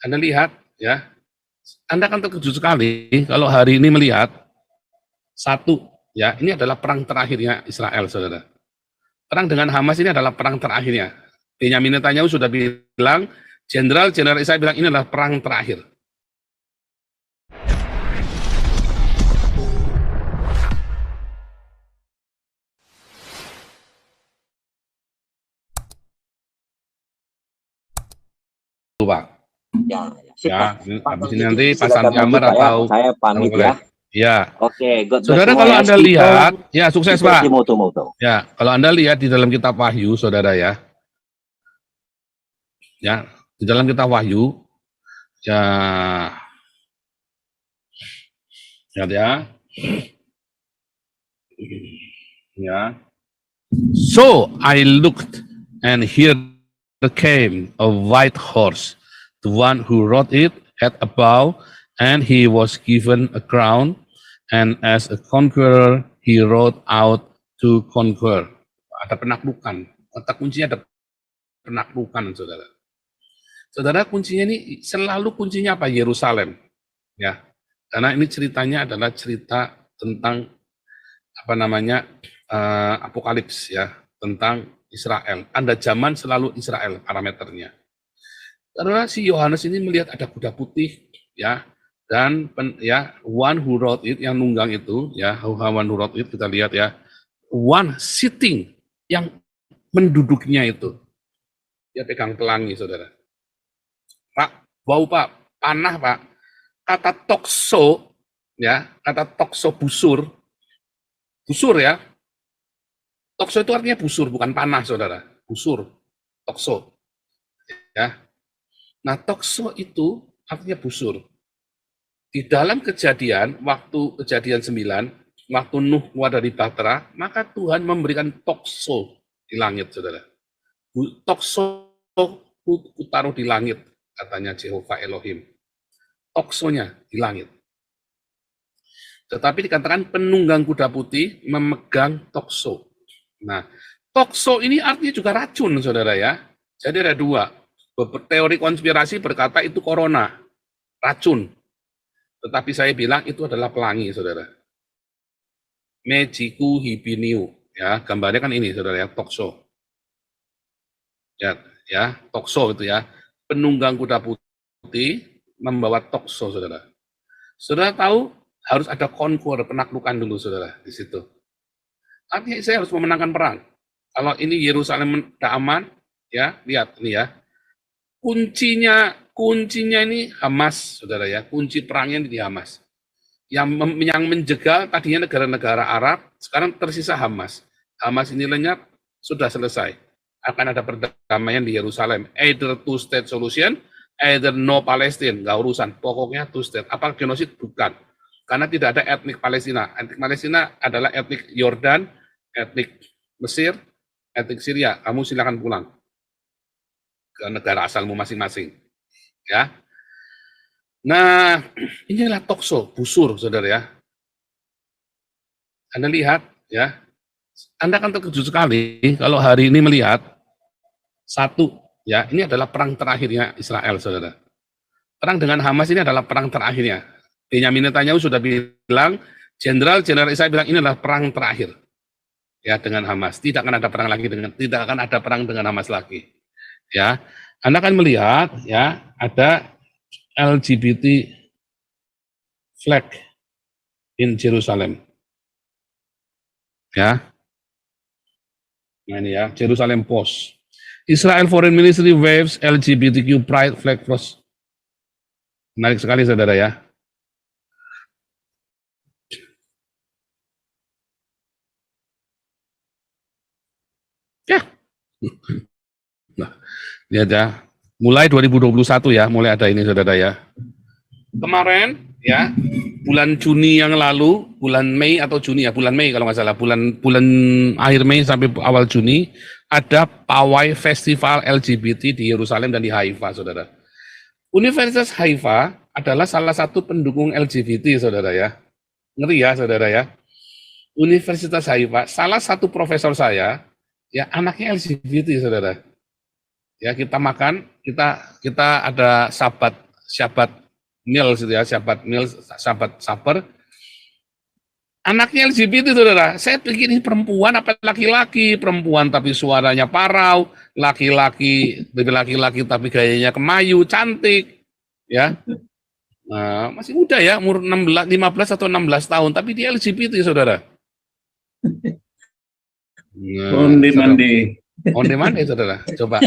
Anda lihat ya, Anda akan terkejut sekali kalau hari ini melihat satu ya, ini adalah perang terakhirnya Israel, saudara. Perang dengan Hamas ini adalah perang terakhirnya. Benyamin Netanyahu sudah bilang, Jenderal Israel bilang ini adalah perang terakhir. Pak. Ya, habis ini nanti pasang gambar atau saya pamit ya. Ya. Oke, saudara, kalau Anda lihat, ya sukses Pak. Ya, kalau Anda lihat di dalam kitab Wahyu, saudara ya. Ya, di dalam kitab Wahyu, ya, ya. So I looked, and here came a white horse. The one who rode it had a bow, and he was given a crown, and as a conqueror he rode out to conquer. Ada penaklukan. Kata kuncinya ada penaklukan, saudara. Saudara, kuncinya ini selalu kuncinya apa? Yerusalem. Ya, karena ini ceritanya adalah cerita tentang apa namanya apokalips ya, tentang Israel. Tanda zaman selalu Israel parameternya. Karena si Yohanes ini melihat ada kuda putih ya, dan ya one who rode it, yang nunggang itu ya, one who rode it, kita lihat ya, one sitting, yang menduduknya itu dia pegang pelangi, saudara. Pak, bau Pak, panah Pak. Kata tokso ya, kata tokso busur ya. Tokso itu artinya busur, bukan panah, saudara. Busur, tokso. Ya. Nah, tokso itu artinya busur. Di dalam kejadian, waktu kejadian 9, waktu Nuh keluar dari Bahtera, maka Tuhan memberikan tokso di langit, saudara. Tokso ku taruh di langit, katanya Jehovah Elohim. Toksonya di langit. Tetapi dikatakan penunggang kuda putih memegang tokso. Nah, tokso ini artinya juga racun, saudara ya. Jadi ada dua. Teori konspirasi berkata itu corona, racun. Tetapi saya bilang itu adalah pelangi, saudara. Mejiku hibiniu, ya, gambarnya kan ini, saudara ya, tokso. Ya, tokso itu ya. Penunggang kuda putih membawa tokso, saudara. Saudara tahu harus ada konkur, penaklukan dulu, saudara, di situ. Artinya saya harus memenangkan perang. Kalau ini Yerusalem tidak aman, ya, lihat ini ya. Kuncinya ini Hamas, saudara ya. Kunci perangnya di Hamas. Yang menjegal tadinya negara-negara Arab, sekarang tersisa Hamas. Hamas ini lenyap, sudah selesai. Akan ada perdamaian di Yerusalem. Either two-state solution, either no Palestine, nggak urusan. Pokoknya two-state. Apa genosid? Bukan. Karena tidak ada etnik Palestina. Etnik Palestina adalah etnik Yordan, etnik Mesir, etnik Syria. Kamu silakan pulang ke negara asalmu masing-masing. Ya. Nah, inilah tokso, busur, saudara ya. Anda lihat, ya. Anda akan terkejut sekali kalau hari ini melihat satu, ya, ini adalah perang terakhirnya Israel, saudara. Perang dengan Hamas ini adalah perang terakhirnya. Benyamin Netanyahu sudah bilang, Jenderal Israel bilang ini adalah perang terakhir ya dengan Hamas. Tidak akan ada perang dengan Hamas lagi. Ya, Anda akan melihat ya ada LGBT flag in Jerusalem. Ya. Nah ini ya, Jerusalem Post. Israel Foreign Ministry waves LGBTQ pride flag cross. Menarik sekali, saudara ya. Ya. Nah, lihat ya. Mulai 2021 ya, mulai ada ini, saudara ya. Kemarin ya, bulan Juni yang lalu, bulan Mei atau Juni ya, bulan Mei kalau nggak salah, bulan akhir Mei sampai awal Juni, ada pawai festival LGBT di Yerusalem dan di Haifa, saudara. Universitas Haifa adalah salah satu pendukung LGBT, saudara ya. Ngeri ya, saudara ya. Universitas Haifa, salah satu profesor saya, ya anaknya LGBT, saudara. Ya, kita makan, kita ada sahabat Shabbat Mills itu ya, Shabbat Mills, Shabbat Saper. Anaknya LGBT, saudara. Saya pikir ini perempuan apa laki-laki? Perempuan tapi suaranya parau, laki-laki tapi gayanya kemayu, cantik, ya. Nah, masih muda ya, umur 16, 15 atau 16 tahun, tapi dia LGBT, saudara. Nah, Onde-mande, saudara. Coba.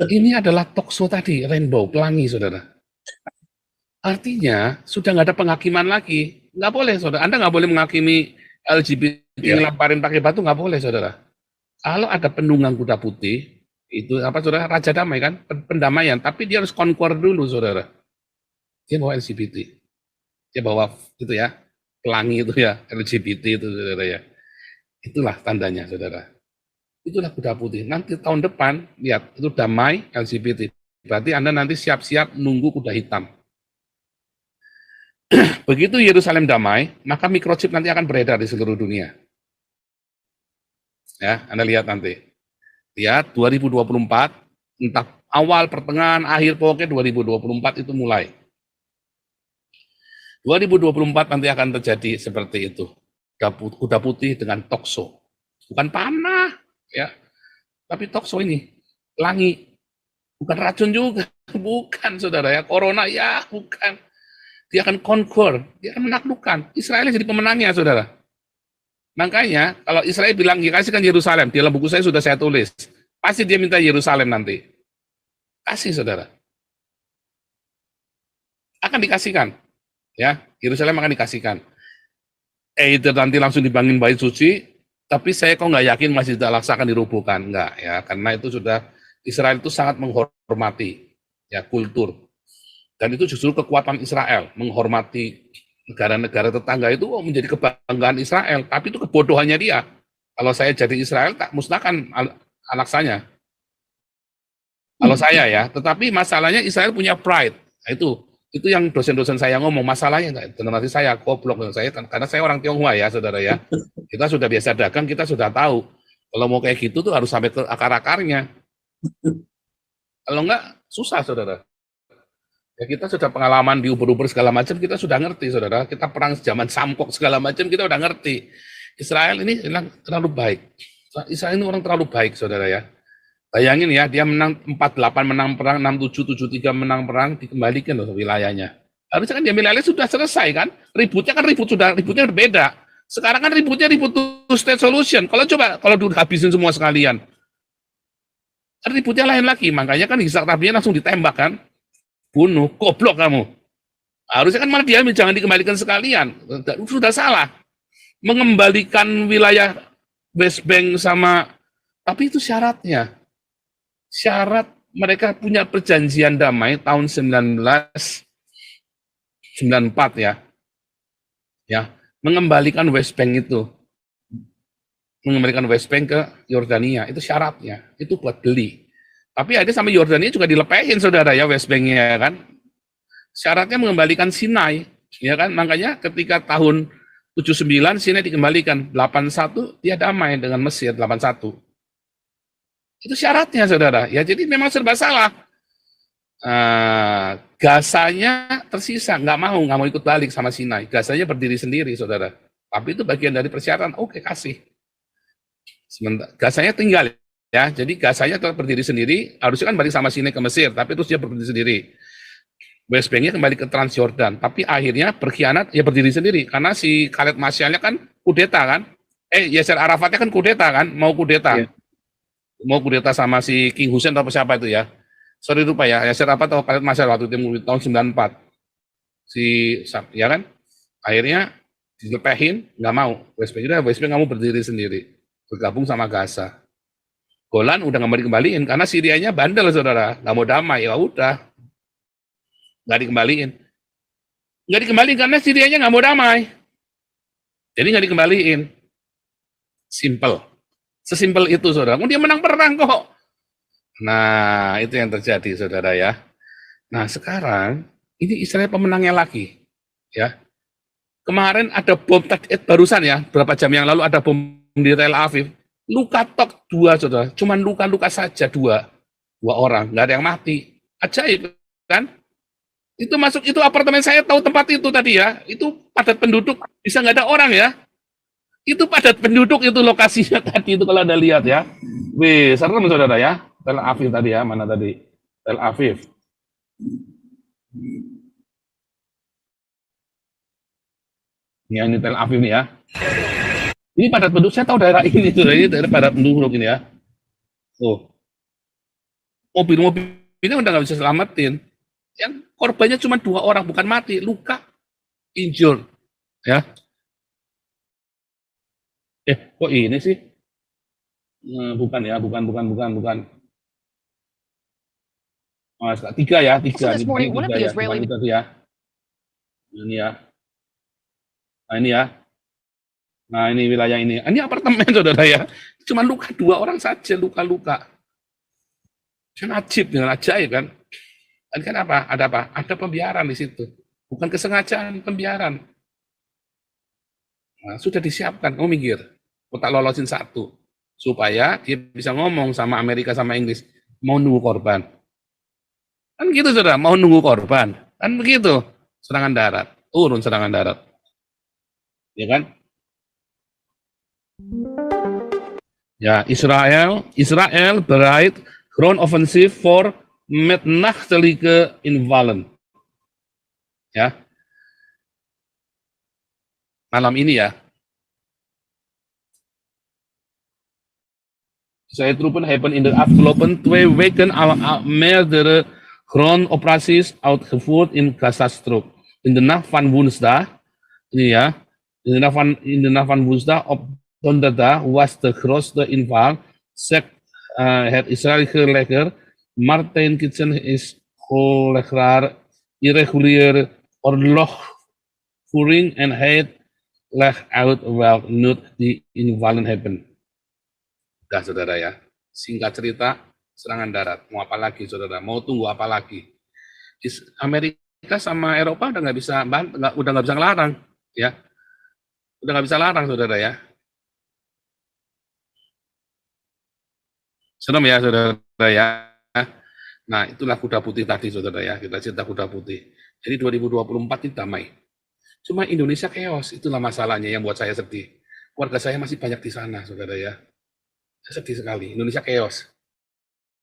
Ini adalah talkshow tadi, Rainbow, Pelangi, saudara. Artinya, sudah nggak ada penghakiman lagi. Nggak boleh, saudara. Anda nggak boleh menghakimi LGBT, ngelamparin pakai batu, nggak boleh, saudara. Kalau ada penunggang kuda putih, itu apa, saudara? Raja damai, kan? Pendamaian. Tapi dia harus conquer dulu, saudara. Dia bawa LGBT. Dia bawa, itu ya, Pelangi itu ya, LGBT itu, saudara ya. Itulah tandanya, saudara. Itulah kuda putih. Nanti tahun depan, lihat, itu damai LGBT. Berarti Anda nanti siap-siap nunggu kuda hitam. Begitu Yerusalem damai, maka microchip nanti akan beredar di seluruh dunia. Ya, Anda lihat nanti. Lihat, 2024, entah awal, pertengahan, akhir, pokoknya 2024 itu mulai. 2024 nanti akan terjadi seperti itu. Kuda putih dengan talkshow. Bukan panah, ya, tapi talkshow ini, pelangi. Bukan racun juga, bukan, saudara ya. Corona, ya, bukan. Dia akan conquer, dia akan menaklukkan. Israel jadi pemenangnya, saudara. Makanya, kalau Israel bilang, ya kasihkan Yerusalem, di dalam buku saya sudah saya tulis, pasti dia minta Yerusalem nanti. Kasih, saudara. Akan dikasihkan. Ya, Yerusalem akan dikasihkan. Itu nanti langsung dibangun bait suci, tapi saya kok nggak yakin masih tidak laksakan dirubuhkan. Enggak, ya, karena itu sudah, Israel itu sangat menghormati ya kultur. Dan itu justru kekuatan Israel, menghormati negara-negara tetangga itu menjadi kebanggaan Israel. Tapi itu kebodohannya dia. Kalau saya jadi Israel, tak musnahkan anak saya. Kalau saya ya, tetapi masalahnya Israel punya pride. Nah, itu yang dosen-dosen saya ngomong, masalahnya generasi saya, goblok saya, karena saya orang Tionghoa ya, saudara ya. Kita sudah biasa dagang, kita sudah tahu. Kalau mau kayak gitu tuh harus sampai ke akar-akarnya. Kalau enggak, susah, saudara. Ya, kita sudah pengalaman di Uber-Uber segala macam, kita sudah ngerti, saudara. Kita perang zaman Samkok segala macam, kita udah ngerti. Israel ini terlalu baik. Israel ini orang terlalu baik, saudara ya. Bayangin ya, dia menang 48 menang perang, 67, 73 menang perang, dikembalikan loh wilayahnya. Harusnya kan dia wilayahnya sudah selesai kan? Ributnya berbeda. Sekarang kan ributnya ribut two state solution. Kalau habisin semua sekalian. Ributnya lain lagi, makanya kan Yitzhak Rabinnya langsung ditembak kan? Bunuh, goblok kamu. Harusnya kan malah dia jangan dikembalikan sekalian. Sudah salah. Mengembalikan wilayah West Bank sama, tapi itu syaratnya. Syarat mereka punya perjanjian damai tahun 1994 ya. Ya, mengembalikan West Bank itu. Mengembalikan West Bank ke Yordania, itu syaratnya. Itu buat beli. Tapi ada sampai Yordania juga dilepehin, saudara ya, West Bank-nya kan. Syaratnya mengembalikan Sinai, ya kan. Makanya ketika tahun 79 Sinai dikembalikan, 81 dia damai dengan Mesir 81. Itu syaratnya, saudara. Ya, jadi memang serba salah. Gazanya tersisa, nggak mau ikut balik sama Sinai. Gazanya berdiri sendiri, saudara. Tapi itu bagian dari persyaratan. Oke, kasih. Sementara Gazanya tinggal. Ya, jadi Gazanya tetap berdiri sendiri, harusnya kan balik sama Sinai ke Mesir, tapi terus dia berdiri sendiri. West Bank-nya kembali ke Transjordan, tapi akhirnya berkhianat, ya berdiri sendiri, karena si Khaled Masyalnya kan kudeta kan, Yasser Arafatnya kan kudeta kan, mau kudeta. Yeah. Mau kudeta sama si King Hussein atau siapa itu ya. Sorry lupa ya, Yasser Arafat atau Khaled Masyal waktu itu tahun 94. Ya kan, akhirnya dilepehin, nggak mau. West Bank nggak mau berdiri sendiri, bergabung sama Gaza. Golan udah nggak mau dikembaliin karena Syrianya bandel, saudara, nggak mau damai, ya udah nggak dikembaliin karena Syrianya nggak mau damai, jadi nggak dikembaliin. Sesimpel itu, saudara. Dia menang perang kok. Nah, itu yang terjadi, saudara ya. Nah, sekarang ini Israel pemenangnya lagi, ya. Kemarin ada bom barusan ya, berapa jam yang lalu ada bom di Tel Aviv. Luka tok 2, saudara. Cuman luka-luka saja 2 orang. Nggak ada yang mati. Ajaib, kan? Itu masuk, itu apartemen saya tahu tempat itu tadi ya. Itu padat penduduk, bisa nggak ada orang ya. Itu padat penduduk itu lokasinya tadi itu kalau Anda lihat ya. Wih, serem saudara ya. Tel Aviv tadi ya, mana tadi? Tel Aviv. Ya, ini Tel Aviv nih ya. Ini padat penduduk, saya tahu daerah ini tuh, ini daerah padat penduduk ini ya. Tuh, mobil-mobilnya udah nggak bisa selamatin. Yang korbannya cuma 2 orang, bukan mati, luka, injured. Ya, kok ini sih? Bukan ya, bukan. Oh, 3 ya, 3. Also this morning, one of Tiga the ya, bukan Israeli itu tadi ya. Ini ya. Nah ini ya. Nah ini wilayah ini. Ini apartemen saudara ya. Cuma luka 2 orang saja, luka-luka. Kan ajib, dengan ajaib kan. Dan kan apa? Ada apa? Ada pembiaran di situ. Bukan kesengajaan, pembiaran. Nah, sudah disiapkan, kamu mikir. Aku tak lolosin satu. Supaya dia bisa ngomong sama Amerika sama Inggris. Mau nunggu korban. Kan gitu saudara, mau nunggu korban. Kan begitu. Serangan darat. Turun serangan darat. Ya kan? Ja, Israel bereit Grondoffensiv voor met nachtelijke invallen. Ya. Malam ini ya. Israël troepen hebben in de afgelopen 2 weken al meerdere grondoperaties uitgevoerd in Gazastrook. In de nacht van woensdag, ja, in de nacht van woensdag op donderdag was de grootste inval, zegt het Israëlische leger. Martin Kitchen is collegaar irreguliere oorlogvoering en hij legt uit welk nut die invallen hebben. Udah saudara ya, singkat cerita, serangan darat. Mau apa lagi saudara? Mau tunggu apa lagi? Amerika sama Eropa udah nggak bisa ngelarang, ya. Udah nggak bisa larang saudara ya. Serem ya saudara ya. Nah itulah kuda putih tadi saudara ya. Kita cerita kuda putih. Jadi 2024 itu damai. Cuma Indonesia chaos, itulah masalahnya yang buat saya sedih. Keluarga saya masih banyak di sana saudara ya. Sedih sekali, Indonesia chaos.